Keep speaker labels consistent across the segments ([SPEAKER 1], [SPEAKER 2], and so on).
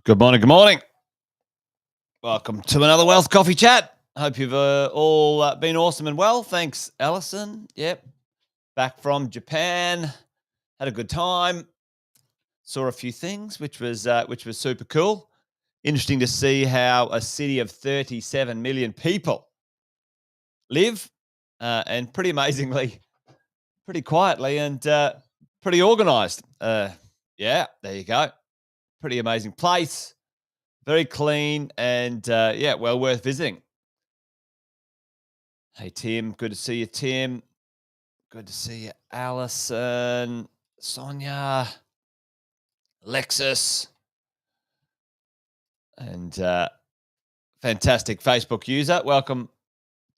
[SPEAKER 1] Good morning. Good morning. Welcome to another Wealth Coffee Chat. Hope you've all been awesome and well. Thanks, Alison. Yep. Back from Japan. Had a good time. Saw a few things, which was super cool. Interesting to see how a city of 37 million people live, and pretty amazingly, pretty quietly and pretty organised. Yeah, there you go. Pretty amazing place. Very clean and, well worth visiting. Hey, Tim. Good to see you, Tim. Good to see you, Alison, Sonia, Alexis, and fantastic Facebook user. Welcome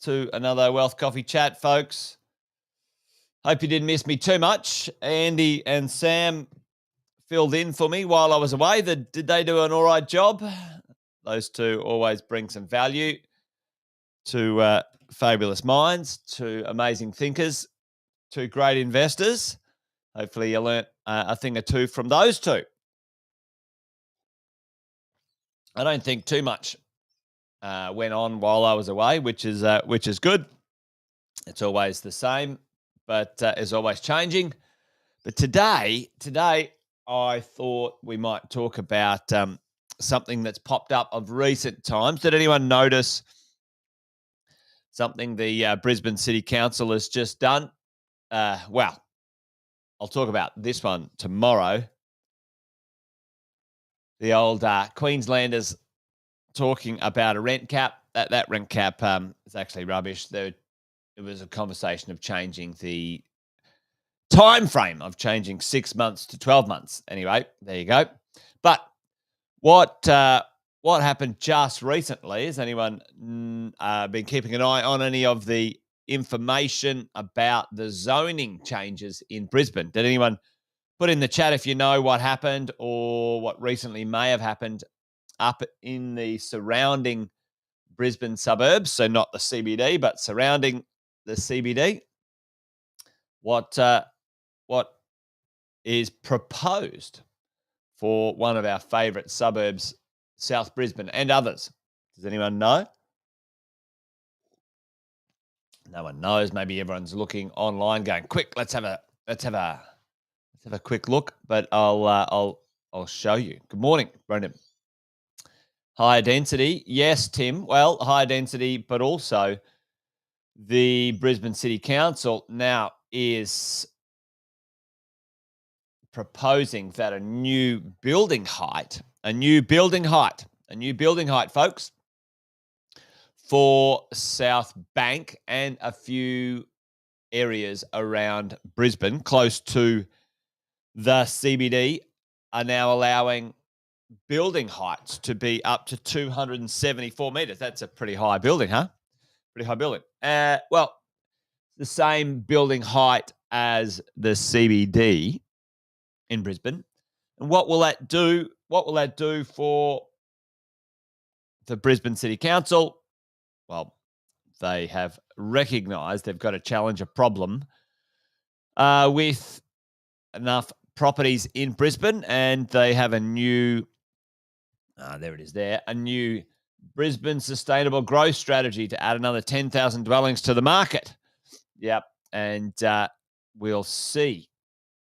[SPEAKER 1] to another Wealth Coffee Chat, folks. Hope you didn't miss me too much. Andy and Sam filled in for me while I was away. Did they do an all right job? Those two always bring some value to fabulous minds, to amazing thinkers, to great investors. Hopefully you learnt a thing or two from those two. I don't think too much went on while I was away, which is good. It's always the same, but is always changing. But today, I thought we might talk about something that's popped up of recent times. Did anyone notice something the Brisbane City Council has just done? Well, I'll talk about this one tomorrow. The old Queenslanders talking about a rent cap. That rent cap is actually rubbish. It was a conversation of changing the time frame of changing 6 months to 12 months. Anyway, there you go. But what happened just recently? Has anyone been keeping an eye on any of the information about the zoning changes in Brisbane? Did anyone put in the chat if you know what happened or what recently may have happened up in the surrounding Brisbane suburbs? So not the CBD, but surrounding the CBD. What is proposed for one of our favourite suburbs, South Brisbane, and others? Does anyone know? No one knows. Maybe everyone's looking online, going, "Quick, let's have a quick look." But I'll show you. Good morning, Brendan. Higher density, yes, Tim. Well, higher density, but also the Brisbane City Council now is proposing that a new building height, folks, for South Bank and a few areas around Brisbane, close to the CBD, are now allowing building heights to be up to 274 metres. That's a pretty high building, huh? Pretty high building. Well, the same building height as the CBD in Brisbane. And what will that do? What will that do for the Brisbane City Council? Well, they have recognised they've got to challenge a problem with enough properties in Brisbane, and they have a new, there it is there, a new Brisbane Sustainable Growth Strategy to add another 10,000 dwellings to the market. Yep, and we'll see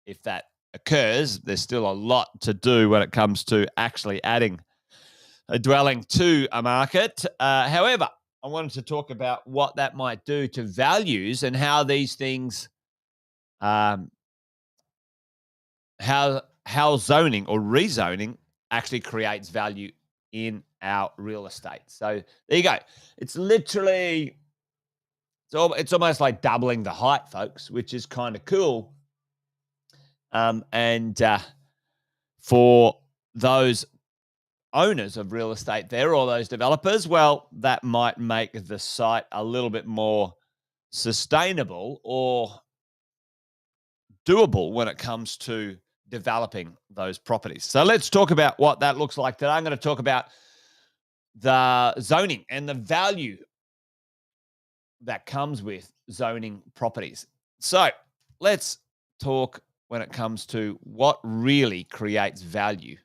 [SPEAKER 1] if that occurs. There's still a lot to do when it comes to actually adding a dwelling to a market. However, I wanted to talk about what that might do to values and how these things, how zoning or rezoning actually creates value in our real estate. So there you go. It's So it's almost like doubling the height, folks, which is kind of cool. And for those owners of real estate there, or those developers, well, that might make the site a little bit more sustainable or doable when it comes to developing those properties. So let's talk about what that looks like today. I'm going to talk about the zoning and the value that comes with zoning properties. So let's talk when it comes to what really creates value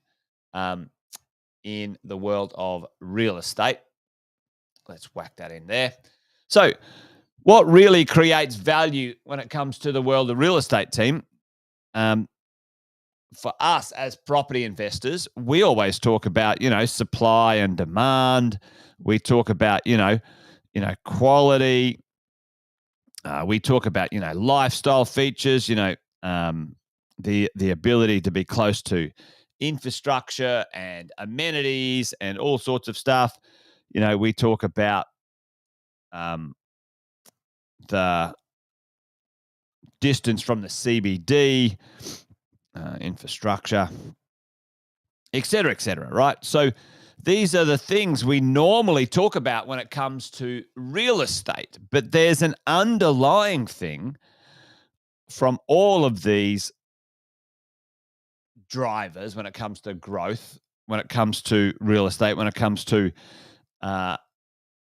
[SPEAKER 1] in the world of real estate. Let's whack that in there. So what really creates value when it comes to the world of real estate, team? For us as property investors, we always talk about, supply and demand. We talk about, quality. We talk about, lifestyle features, the ability to be close to infrastructure and amenities and all sorts of stuff. We talk about the distance from the CBD, infrastructure, et cetera, right? So these are the things we normally talk about when it comes to real estate, but there's an underlying thing from all of these drivers when it comes to growth, when it comes to real estate, when it comes to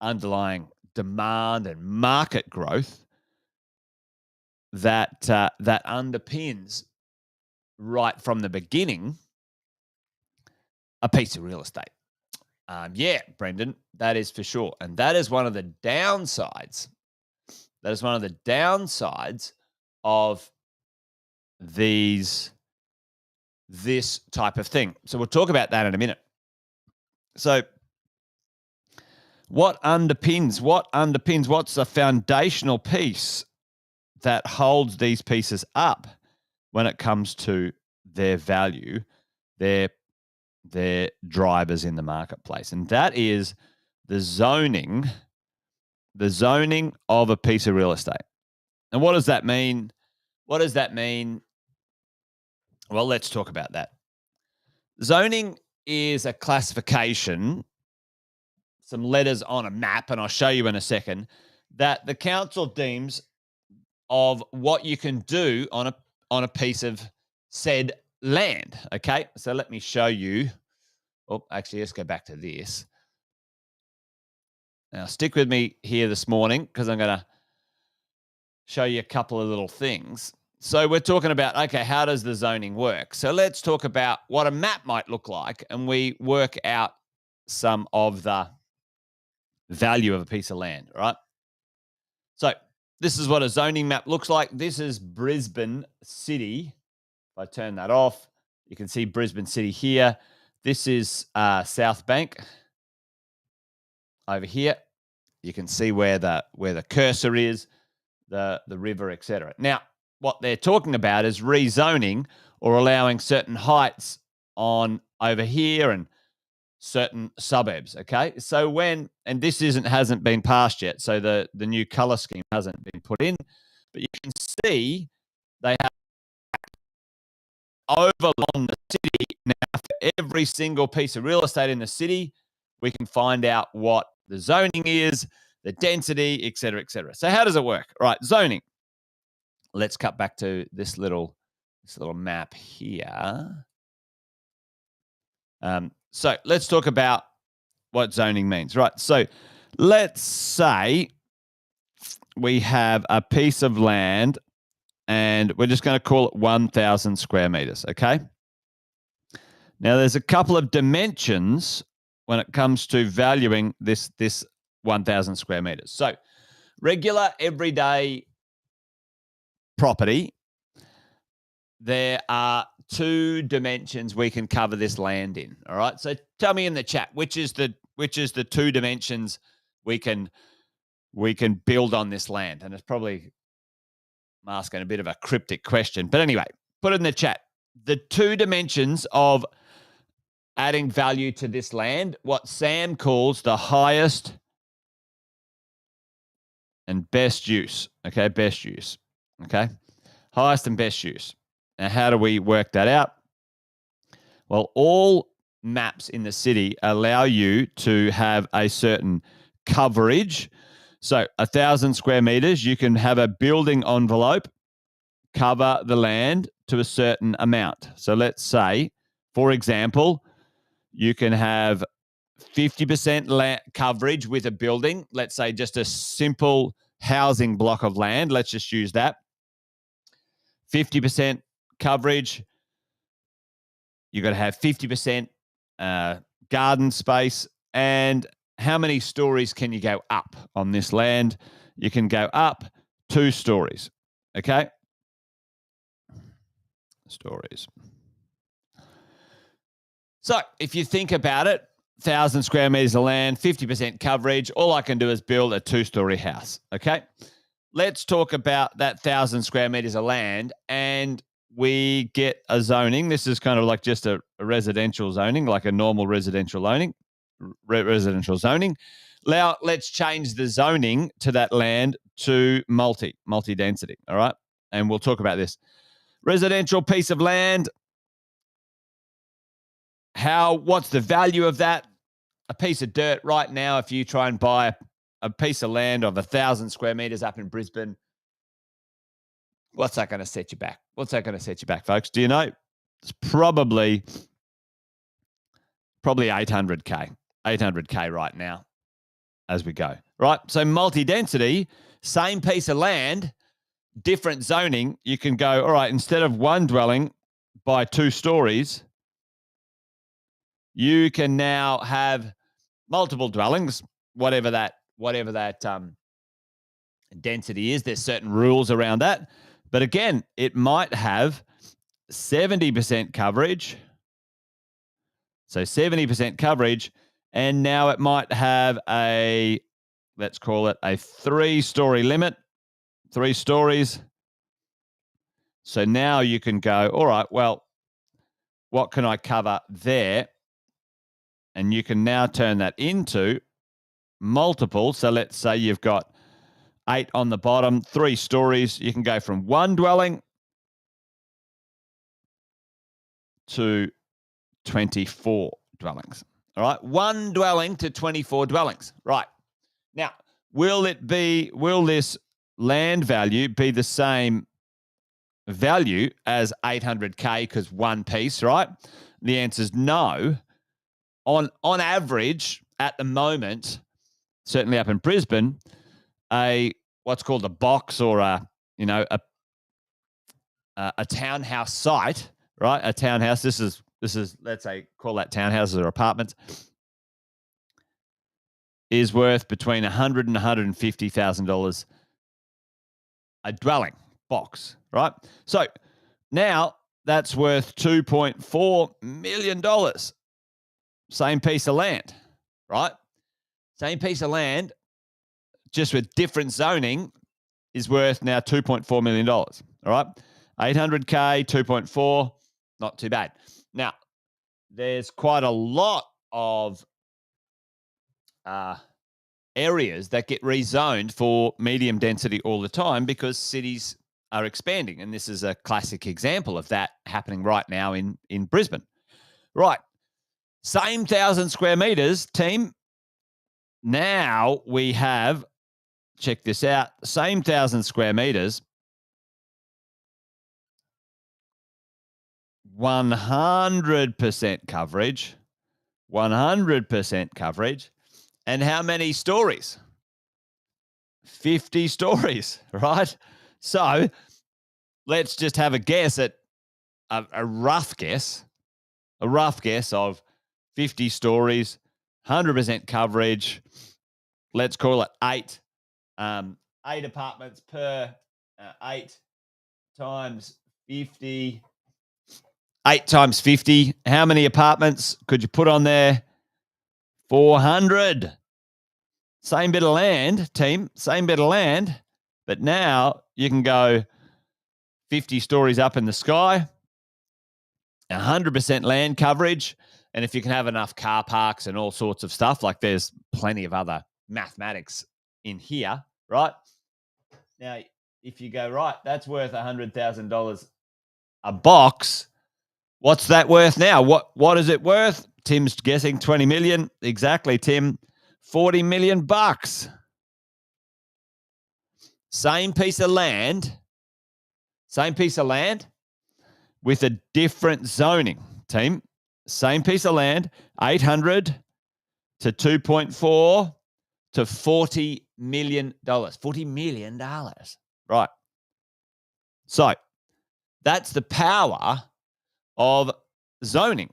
[SPEAKER 1] underlying demand and market growth that underpins right from the beginning a piece of real estate. Yeah, Brendan, that is for sure. And that is one of the downsides. That is one of the downsides of this type of thing. So we'll talk about that in a minute. So what's the foundational piece that holds these pieces up when it comes to their value, their drivers in the marketplace? And that is the zoning of a piece of real estate. And what does that mean? Well, let's talk about that. Zoning is a classification, some letters on a map, and I'll show you in a second, that the council deems of what you can do on a piece of said land. Okay, so let me show you. Oh, actually, let's go back to this. Now, stick with me here this morning because I'm going to show you a couple of little things. So we're talking about, okay, how does the zoning work? So let's talk about what a map might look like, and we work out some of the value of a piece of land, right? So this is what a zoning map looks like. This is Brisbane City. If I turn that off, you can see Brisbane City here. This is South Bank over here. You can see where the cursor is, the river, etc. Now, what they're talking about is rezoning or allowing certain heights on over here and certain suburbs. Okay, so and this hasn't been passed yet, so the new color scheme hasn't been put in, but you can see they have overlong the city. Now, for every single piece of real estate in the city, we can find out what the zoning is, the density, et cetera, et cetera. So how does it work? All right, zoning. Let's cut back to this little map here. So let's talk about what zoning means. Right, so let's say we have a piece of land and we're just going to call it 1,000 square meters, okay? Now, there's a couple of dimensions when it comes to valuing this 1,000 square meters. So regular, everyday property, there are two dimensions we can cover this land in, all right? So tell me in the chat, which is the two dimensions we can build on this land? And it's probably asking a bit of a cryptic question. But anyway, put it in the chat. The two dimensions of adding value to this land, what Sam calls the highest and best use. Okay, best use. Okay, highest and best use. Now, how do we work that out? Well, all maps in the city allow you to have a certain coverage. So 1,000 square meters, you can have a building envelope cover the land to a certain amount. So let's say, for example, you can have 50% coverage with a building. Let's say just a simple housing block of land. Let's just use that. 50% coverage. You've got to have 50% garden space. And how many stories can you go up on this land? You can go up 2 stories. Okay? Stories. So if you think about it, 1,000 square meters of land, 50% coverage, all I can do is build a 2-story house. Okay? Let's talk about that 1,000 square meters of land, and we get a zoning. This is kind of like just a residential zoning, like a normal residential zoning. Now, let's change the zoning to that land to multi-density. All right? And we'll talk about this. Residential piece of land. What's the value of that? A piece of dirt right now, if you try and buy a piece of land of 1,000 square meters up in Brisbane, what's that going to set you back? What's that going to set you back, folks? Do you know? It's probably 800K. 800K right now as we go. Right? So multi-density, same piece of land, different zoning. You can go, all right, instead of one dwelling by 2 stories, you can now have multiple dwellings, whatever that density is. There's certain rules around that. But again, it might have 70% coverage. So 70% coverage. And now it might have let's call it a 3-story limit, 3 stories. So now you can go, all right, well, what can I cover there? And you can now turn that into multiple. So let's say you've got 8 on the bottom, 3 stories. You can go from 1 dwelling to 24 dwellings. All right. 1 dwelling to 24 dwellings. Right. Now, will this land value be the same value as 800K because one piece, right? The answer is no. On average, at the moment, certainly up in Brisbane, what's called a box or a townhouse site, right? A townhouse. This is let's say call that townhouses or apartments, is worth between $100,000 and $150,000 a dwelling box, right? So now that's worth $2.4 million. Same piece of land, right? Same piece of land, just with different zoning, is worth now $2.4 million. All right. 800K, 2.4, not too bad. Now, there's quite a lot of areas that get rezoned for medium density all the time because cities are expanding. And this is a classic example of that happening right now in Brisbane. Right. Same 1,000 square meters, team. Now we have, check this out, same 1,000 square meters, 100% coverage, 100% coverage. And how many stories? 50 stories, right? So let's just have a guess at a rough guess of 50 stories, 100% coverage. Let's call it 8. 8 apartments per 8 times 50. 8 times 50. How many apartments could you put on there? 400. Same bit of land, team. Same bit of land. But now you can go 50 stories up in the sky, 100% land coverage. And if you can have enough car parks and all sorts of stuff, like there's plenty of other mathematics in here, right? Now, if you go, right, that's worth $100,000 a box. What's that worth now? What is it worth? Tim's guessing 20 million. Exactly, Tim. 40 million bucks. Same piece of land with a different zoning, team. Same piece of land, 800 to 2.4 to $40 million. $40 million. Right. So that's the power of zoning.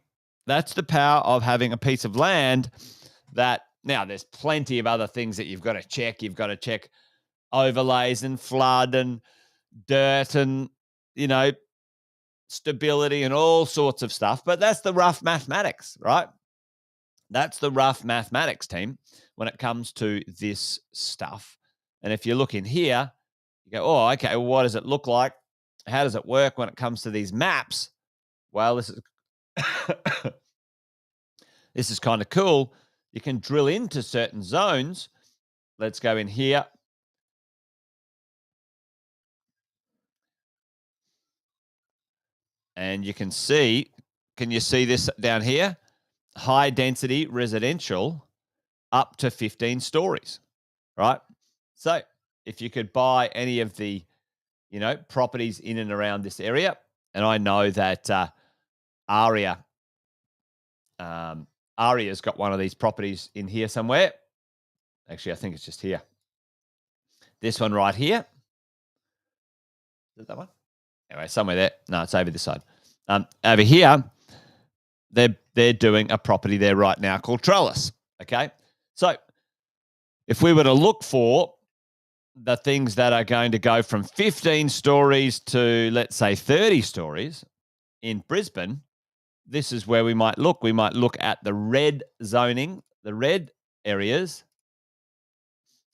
[SPEAKER 1] That's the power of having a piece of land that now there's plenty of other things that you've got to check. You've got to check overlays and flood and dirt and, stability and all sorts of stuff. But that's the rough mathematics, right? That's the rough mathematics, team, when it comes to this stuff. And if you look in here, you go, oh, okay, well, what does it look like? How does it work when it comes to these maps? Well, this is this is kind of cool. You can drill into certain zones. Let's go in here. And you can see, can you see this down here? High density residential up to 15 stories, right? So if you could buy any of the, properties in and around this area, and I know that Aria's got one of these properties in here somewhere. Actually, I think it's just here. This one right here. Is it that one? Anyway, somewhere there. No, it's over this side. Over here, they're doing a property there right now called Trellis. Okay, so if we were to look for the things that are going to go from 15 stories to, let's say, 30 stories in Brisbane, this is where we might look. We might look at the red zoning, the red areas,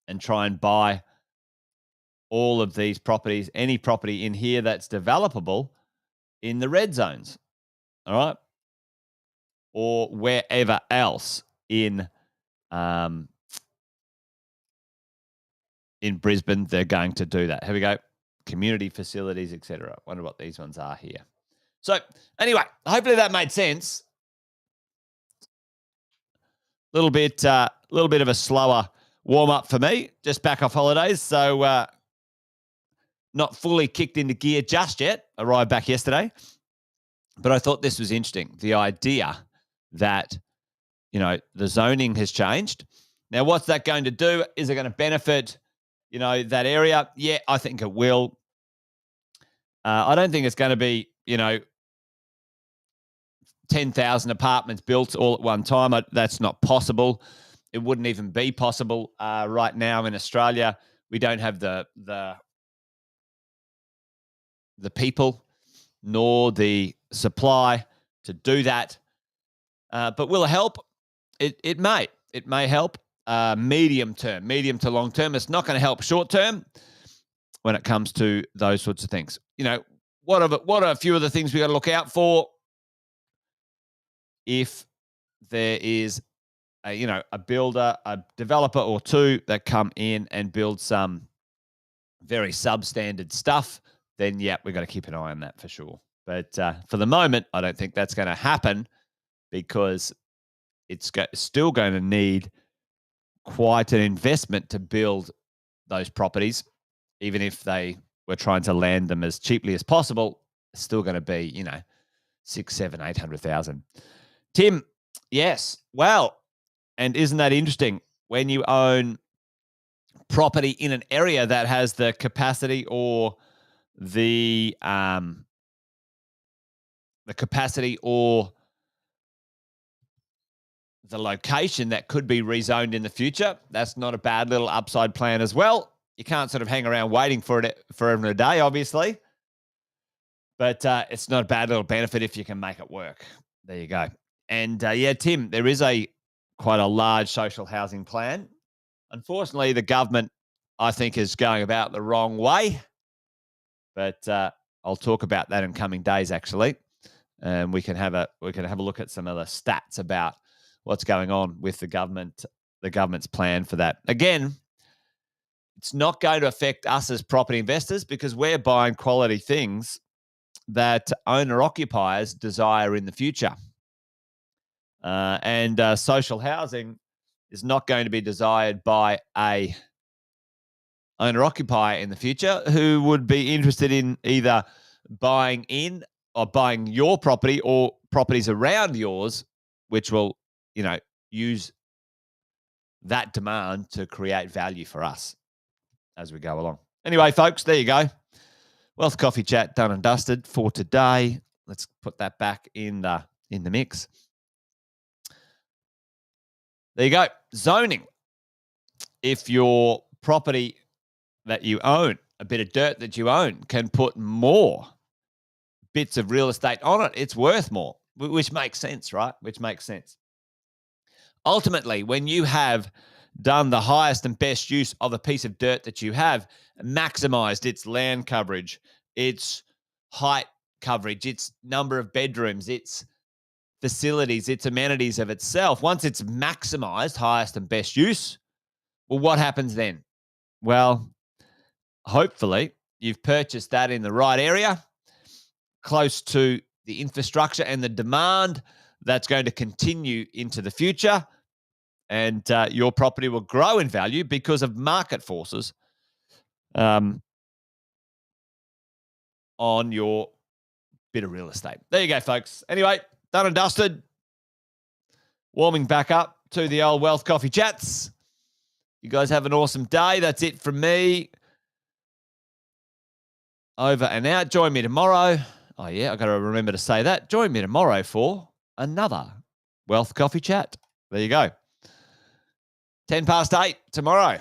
[SPEAKER 1] and try and buy all of these properties, any property in here that's developable in the red zones. All right. Or wherever else in Brisbane they're going to do that. Here we go. Community facilities, etc. Wonder what these ones are here. So anyway, hopefully that made sense. Little bit of a slower warm up for me. Just back off holidays, so not fully kicked into gear just yet. Arrived back yesterday, but I thought this was interesting. The idea that the zoning has changed. Now, what's that going to do? Is it going to benefit that area? Yeah, I think it will. I don't think it's going to be 10,000 apartments built all at one time. That's not possible. It wouldn't even be possible right now in Australia. We don't have the people nor the supply to do that. But will it help? It may. It may help medium to long term. It's not going to help short term when it comes to those sorts of things. What are a few of the things we got to look out for? If there is a builder, a developer or two that come in and build some very substandard stuff, then yeah, we've got to keep an eye on that for sure. But for the moment, I don't think that's going to happen because it's still going to need quite an investment to build those properties, even if they were trying to land them as cheaply as possible. It's still going to be, 6, 7, 800,000. Tim, yes. Well, and isn't that interesting? When you own property in an area that has the capacity or the location that could be rezoned in the future, that's not a bad little upside plan as well. You can't sort of hang around waiting for it forever and a day, obviously. But it's not a bad little benefit if you can make it work. There you go. And yeah, Tim, there is quite a large social housing plan. Unfortunately, the government, I think, is going about the wrong way. But I'll talk about that in coming days, actually. And we can have a look at some of the stats about what's going on with the government's plan for that. Again, it's not going to affect us as property investors because we're buying quality things that owner-occupiers desire in the future. And social housing is not going to be desired by a owner-occupier in the future who would be interested in either buying in or buying your property or properties around yours, which will, use that demand to create value for us as we go along. Anyway, folks, there you go. Wealth Coffee Chat done and dusted for today. Let's put that back in the mix. There you go. Zoning. If your property that you own, a bit of dirt that you own, can put more bits of real estate on it, it's worth more, which makes sense, right? Which makes sense. Ultimately, when you have done the highest and best use of a piece of dirt that you have, maximized its land coverage, its height coverage, its number of bedrooms, its facilities, its amenities of itself, once it's maximized highest and best use, well, what happens then? Well, hopefully you've purchased that in the right area, close to the infrastructure and the demand that's going to continue into the future. And your property will grow in value because of market forces on your bit of real estate. There you go, folks. Anyway, done and dusted. Warming back up to the old Wealth Coffee Chats. You guys have an awesome day. That's it from me. Over and out. Join me tomorrow. Oh, yeah, I got to remember to say that. Join me tomorrow for another Wealth Coffee Chat. There you go. 8:10 tomorrow.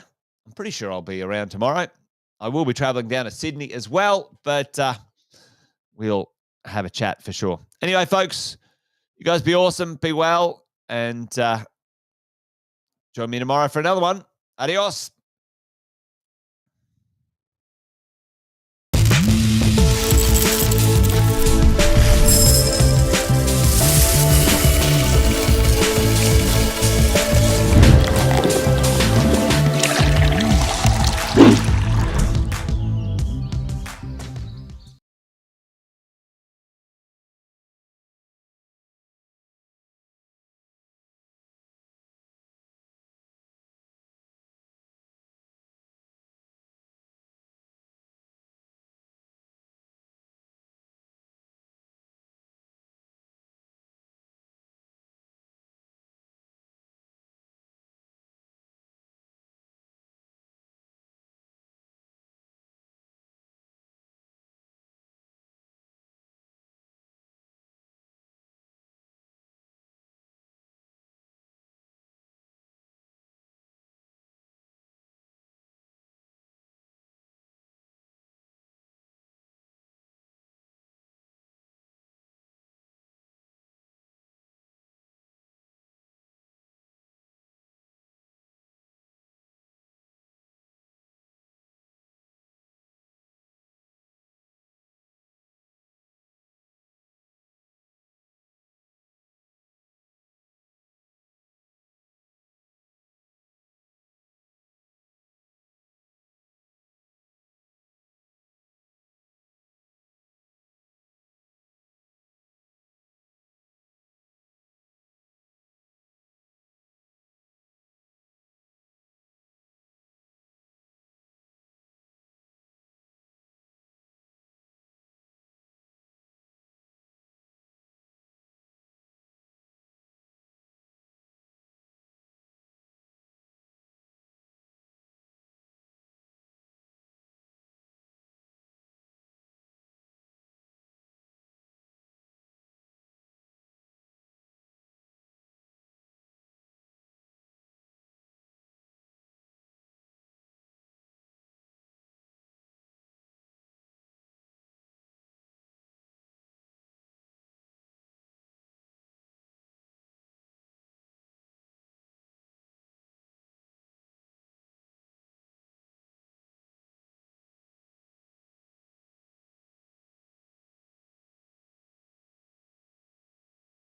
[SPEAKER 1] I'm pretty sure I'll be around tomorrow. I will be traveling down to Sydney as well, but we'll have a chat for sure. Anyway, folks, you guys be awesome, be well, and join me tomorrow for another one. Adios.